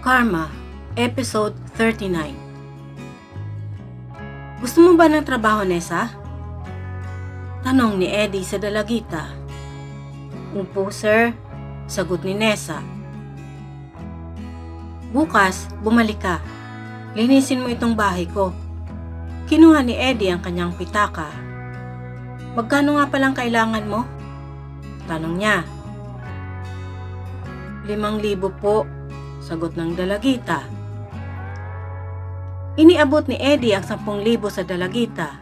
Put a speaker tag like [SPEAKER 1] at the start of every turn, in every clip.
[SPEAKER 1] Karma, Episode 39. Gusto mo ba ng trabaho, Nessa? Tanong ni Eddie sa dalagita. Upo, sir. Sagot ni Nessa. Bukas, bumalik ka. Linisin mo itong bahay ko. Kinuha ni Eddie ang kanyang pitaka. Magkano nga palang kailangan mo? Tanong niya. 5,000 po, sagot ng dalagita. Iniabot ni Eddie ang 10,000 sa dalagita.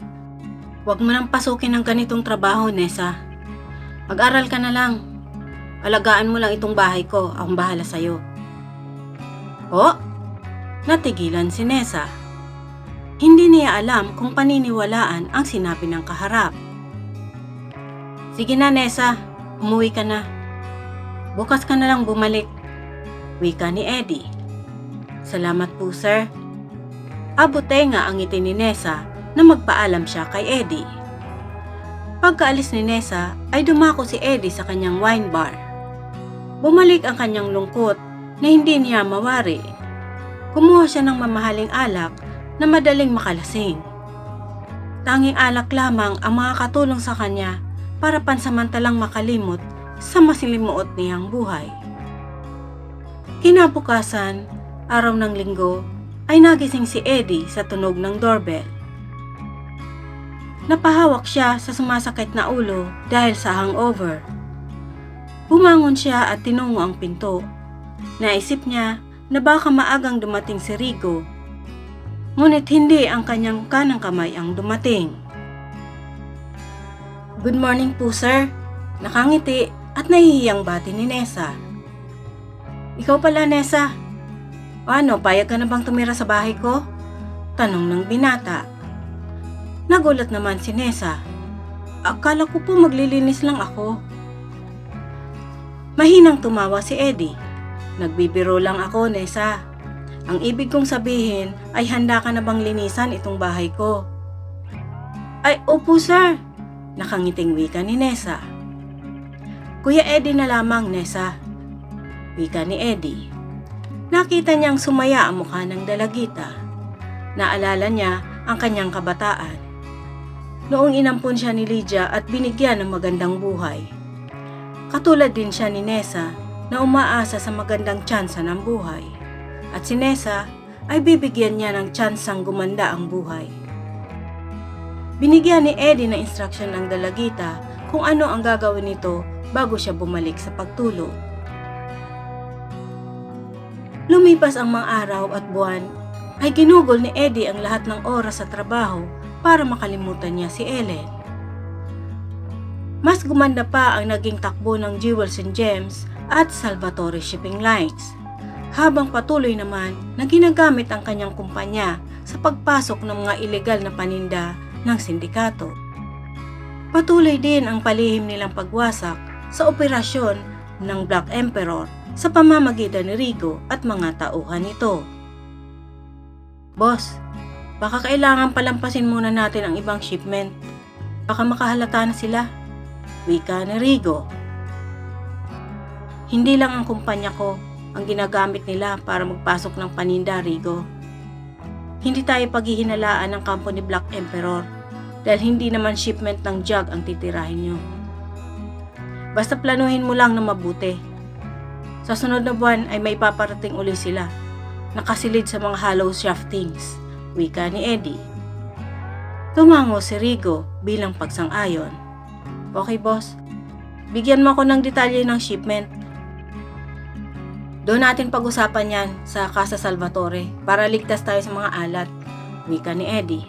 [SPEAKER 1] Huwag mo nang pasukin ng ganitong trabaho, Nessa. Mag-aral ka na lang. Alagaan mo lang itong bahay ko, akong bahala sa'yo. Oh? Natigilan si Nessa. Hindi niya alam kung paniniwalaan ang sinabi ng kaharap. Sige na, Nessa. Umuwi ka na. Bukas ka na lang bumalik. Wika ni Eddie. Salamat po, sir. Abutenga ang ngiti ni Nessa na magpaalam siya kay Eddie. Pagkaalis ni Nessa ay dumako si Eddie sa kanyang wine bar. Bumalik ang kanyang lungkot na hindi niya mawari. Kumuha siya ng mamahaling alak na madaling makalasing. Tanging alak lamang ang makakatulong sa kanya para pansamantalang makalimot sa masilimuot niyang buhay. Kinabukasan, araw ng linggo, ay nagising si Eddie sa tunog ng doorbell. Napahawak siya sa sumasakit na ulo dahil sa hangover. Bumangon siya at tinungo ang pinto. Naisip niya na baka maagang dumating si Rigo, ngunit hindi ang kanyang kanang kamay ang dumating. Good morning po, sir. Nakangiti at nahihiyang bati ni Nessa. Ikaw pala, Nessa. Ano, payag ka na bang tumira sa bahay ko? Tanong ng binata. Nagulat naman si Nessa. Akala ko po maglilinis lang ako. Mahinang tumawa si Eddie. Nagbibiro lang ako, Nessa. Ang ibig kong sabihin ay handa ka na bang linisan itong bahay ko? Ay, opo, sir. Nakangiting wika ni Nessa. Kuya Eddie na lamang, Nessa. Wika ni Eddie. Nakita niyang sumaya ang mukha ng dalagita. Naalala niya ang kanyang kabataan. Noong inampun siya ni Lydia at binigyan ng magandang buhay. Katulad din siya ni Nessa na umaasa sa magandang tsansa ng buhay. At si Nessa ay bibigyan niya ng tsansang gumanda ang buhay. Binigyan ni Eddie ng instruksyon ng dalagita kung ano ang gagawin nito bago siya bumalik sa pagtulog. Lumipas ang mga araw at buwan ay ginugol ni Eddie ang lahat ng oras sa trabaho para makalimutan niya si Ellen. Mas gumanda pa ang naging takbo ng Jewels and Gems at Salvatore Shipping Lines, habang patuloy naman na ginagamit ang kanyang kumpanya sa pagpasok ng mga ilegal na paninda ng sindikato. Patuloy din ang palihim nilang pagwasak sa operasyon ng Black Emperor sa pamamagitan ni Rigo at mga tauhan nito. Boss, baka kailangan palampasin muna natin ang ibang shipment. Baka makahalata na sila. Wika ni Rigo. Hindi lang ang kumpanya ko ang ginagamit nila para magpasok ng paninda, Rigo. Hindi tayo paghihinalaan ng kampo ni Black Emperor dahil hindi naman shipment ng jug ang titirahin nyo. Basta planuhin mo lang na mabuti. Sa sunod na buwan ay may paparating uli sila, nakasilid sa mga hollow shaftings, wika ni Eddie. Tumango si Rigo bilang pagsang-ayon. Okay, boss. Bigyan mo ako ng detalye ng shipment. Doon natin pag-usapan yan sa Casa Salvatore para ligtas tayo sa mga alat, wika ni Eddie.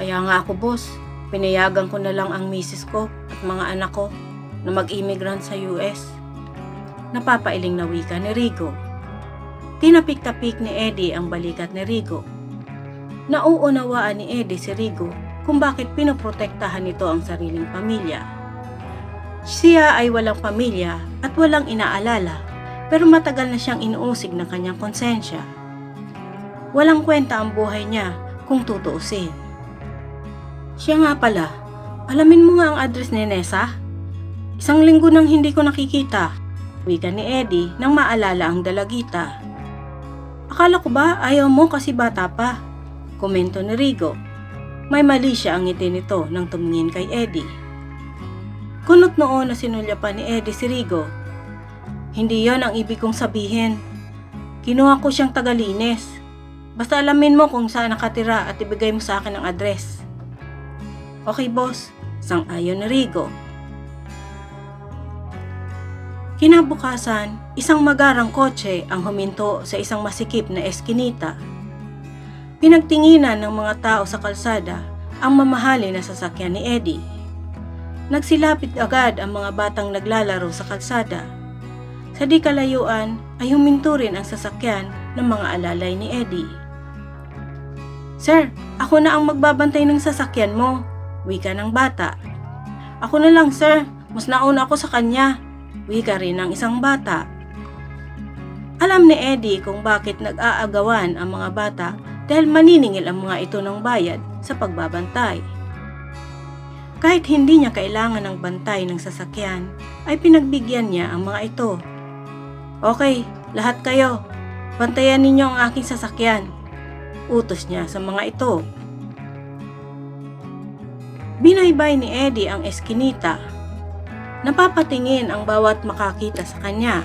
[SPEAKER 1] Kaya nga ako, boss. Pinayagan ko na lang ang misis ko at mga anak ko na mag-immigrant sa US. Napapailing na wika ni Rigo. Tinapik-tapik ni Eddie ang balikat ni Rigo. Nauunawaan ni Eddie si Rigo kung bakit pinoprotektahan nito ang sariling pamilya. Siya ay walang pamilya at walang inaalala, pero matagal na siyang inuusig ng kanyang konsensya. Walang kwenta ang buhay niya kung tutuusin. Siya nga pala, alamin mo nga ang address ni Nessa? 1 linggo nang hindi ko nakikita. Wika ni Eddie nang maalala ang dalagita. Akala ko ba ayaw mo kasi bata pa? Komento ni Rigo. May mali siya ang ngiti nito nang tumingin kay Eddie. Kunot noon na sinulya pa ni Eddie si Rigo. Hindi yon ang ibig kong sabihin. Kinuha ko siyang Tagalinis. Basta alamin mo kung saan nakatira at ibigay mo sa akin ang address. Okay boss, sang-ayon ni Rigo. Kinabukasan, isang magarang kotse ang huminto sa isang masikip na eskinita. Pinagtinginan ng mga tao sa kalsada ang mamahalin na sasakyan ni Eddie. Nagsilapit agad ang mga batang naglalaro sa kalsada. Sa di kalayuan ay huminto rin ang sasakyan ng mga alalay ni Eddie. Sir, ako na ang magbabantay ng sasakyan mo, wika ng bata. Ako na lang sir, mas nauna ako sa kanya, wika rin ng isang bata. Alam ni Eddie kung bakit nag-aagawan ang mga bata dahil maniningil ang mga ito ng bayad sa pagbabantay. Kahit hindi niya kailangan ng bantay ng sasakyan, ay pinagbigyan niya ang mga ito. Okay, lahat kayo, bantayan ninyo ang aking sasakyan. Utos niya sa mga ito. Binaybay ni Eddie ang eskinita. Napapatingin ang bawat makakita sa kanya.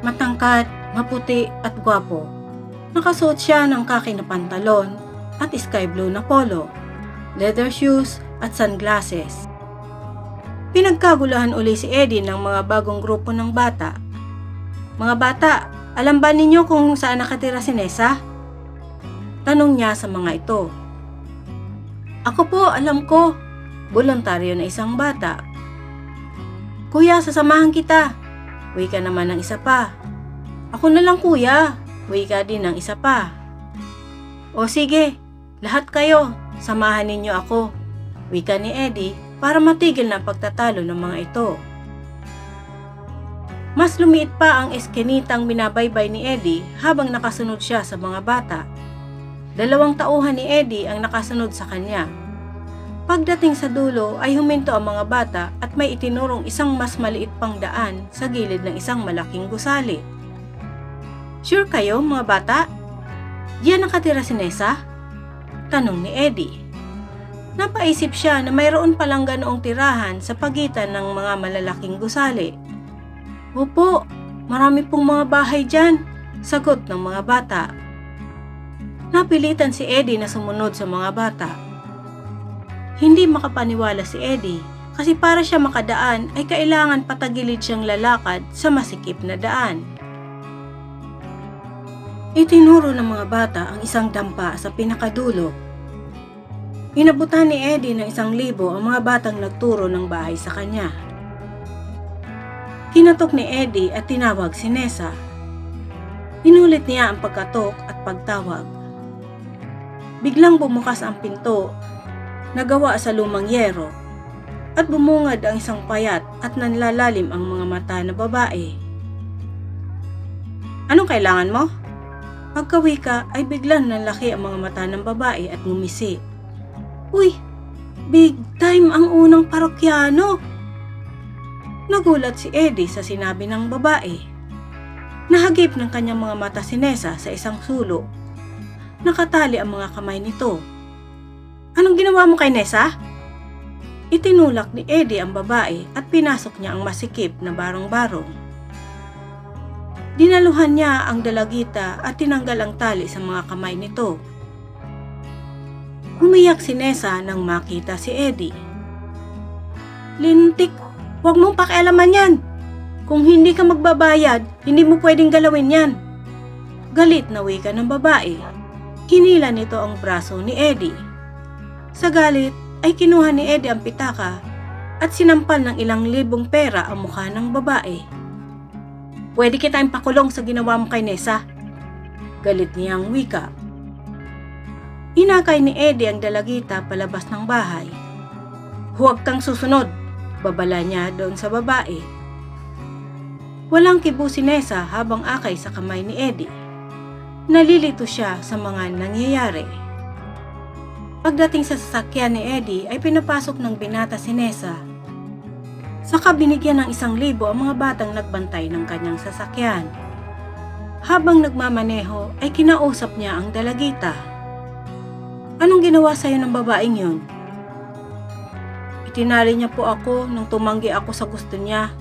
[SPEAKER 1] Matangkad, maputi at gwapo. Nakasuot siya ng kaki na pantalon at sky blue na polo, leather shoes at sunglasses. Pinagkaguluhan uli si Eddie ng mga bagong grupo ng bata. Mga bata, alam ba ninyo kung saan nakatira si Nessa? Tanong niya sa mga ito. Ako po, alam ko. Voluntaryo na isang bata. Kuya, sasamahan kita. Wika naman ng isa pa. Ako na lang kuya. Wika din ng isa pa. O sige, lahat kayo, samahan ninyo ako. Wika ni Eddie para matigil na ang pagtatalo ng mga ito. Mas lumiit pa ang eskinitang binabaybay ni Eddie habang nakasunod siya sa mga bata. 2 tauhan ni Eddie ang nakasunod sa kanya. Pagdating sa dulo ay huminto ang mga bata at may itinurong isang mas maliit pang daan sa gilid ng isang malaking gusali. Sure kayo mga bata? Diyan nakatira si Nessa? Tanong ni Eddie. Napaisip siya na mayroon palang ganoong tirahan sa pagitan ng mga malalaking gusali. Opo, marami pong mga bahay dyan, sagot ng mga bata. Napilitan si Eddie na sumunod sa mga bata. Hindi makapaniwala si Eddie kasi para siya makadaan ay kailangan patagilid siyang lalakad sa masikip na daan. Itinuro ng mga bata ang isang dampa sa pinakadulo. Inabutan ni Eddie ng 1,000 ang mga batang nagturo ng bahay sa kanya. Kinatok ni Eddie at tinawag si Nessa. Inulit niya ang pagkatok at pagtawag. Biglang bumukas ang pinto na gawa sa lumang yero at bumungad ang isang payat at nanlalalim ang mga mata na babae. Anong kailangan mo? Pagkawika ay biglang nanlaki ang mga mata ng babae at ngumisi. Uy, big time ang unang parokyano! Nagulat si Eddie sa sinabi ng babae. Nahagip ng kanyang mga mata si Nessa sa isang sulok. Nakatali ang mga kamay nito. Anong ginawa mo kay Nessa? Itinulak ni Eddie ang babae at pinasok niya ang masikip na barong-barong. Dinaluhan niya ang dalagita at tinanggal ang tali sa mga kamay nito. Umiyak si Nessa nang makita si Eddie. Lintik, huwag mong pakialaman yan. Kung hindi ka magbabayad, hindi mo pwedeng galawin yan. Galit na wika ng babae. Hinila nito ang braso ni Eddie. Sa galit ay kinuha ni Eddie ang pitaka at sinampal ng ilang libong pera ang mukha ng babae. Pwede kitang pakulong sa ginawa mo kay Nessa. Galit niyang wika. Inakay ni Eddie ang dalagita palabas ng bahay. Huwag kang susunod, babala niya doon sa babae. Walang kibo si Nessa habang akay sa kamay ni Eddie. Nalilito siya sa mga nangyayari. Pagdating sa sasakyan ni Eddie ay pinapasok ng binata si Nessa. Saka binigyan ng 1,000 ang mga batang nagbantay ng kanyang sasakyan. Habang nagmamaneho ay kinausap niya ang dalagita. Anong ginawa sa'yo ng babaeng yun? Itinali niya po ako nung tumanggi ako sa gusto niya.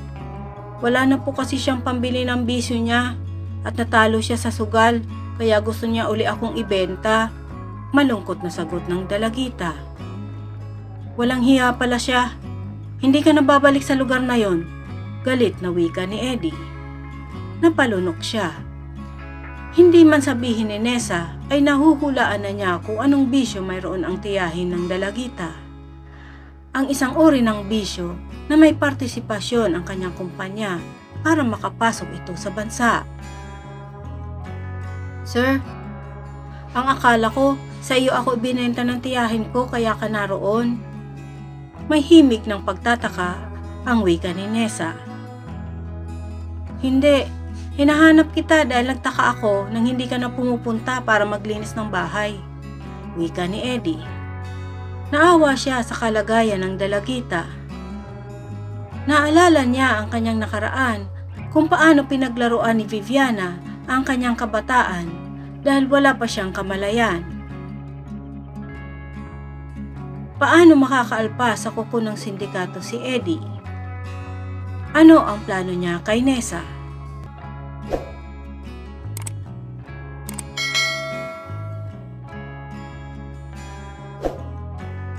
[SPEAKER 1] Wala na po kasi siyang pambili ng bisyo niya at natalo siya sa sugal kaya gusto niya uli akong ibenta. Malungkot na sagot ng dalagita. Walang hiya pala siya. Hindi ka na babalik sa lugar na yon. Galit na wika ni Eddie. Napalunok siya. Hindi man sabihin ni Nessa ay nahuhulaan na niya kung anong bisyo mayroon ang tiyahin ng dalagita. Ang isang uri ng bisyo na may partisipasyon ang kanyang kumpanya para makapasok ito sa bansa. Sir, ang akala ko sa iyo ako binenta ng tiyahin ko kaya ka naroon. May himig ng pagtataka ang wika ni Nessa. Hindi, hinahanap kita dahil nagtaka ako nang hindi ka na pumupunta para maglinis ng bahay. Wika ni Eddie. Naawa siya sa kalagayan ng dalagita. Naalala niya ang kanyang nakaraan kung paano pinaglaruan ni Viviana ang kanyang kabataan dahil wala pa siyang kamalayan. Paano makakaalpas sa kuko ng sindikato si Eddie? Ano ang plano niya kay Nessa?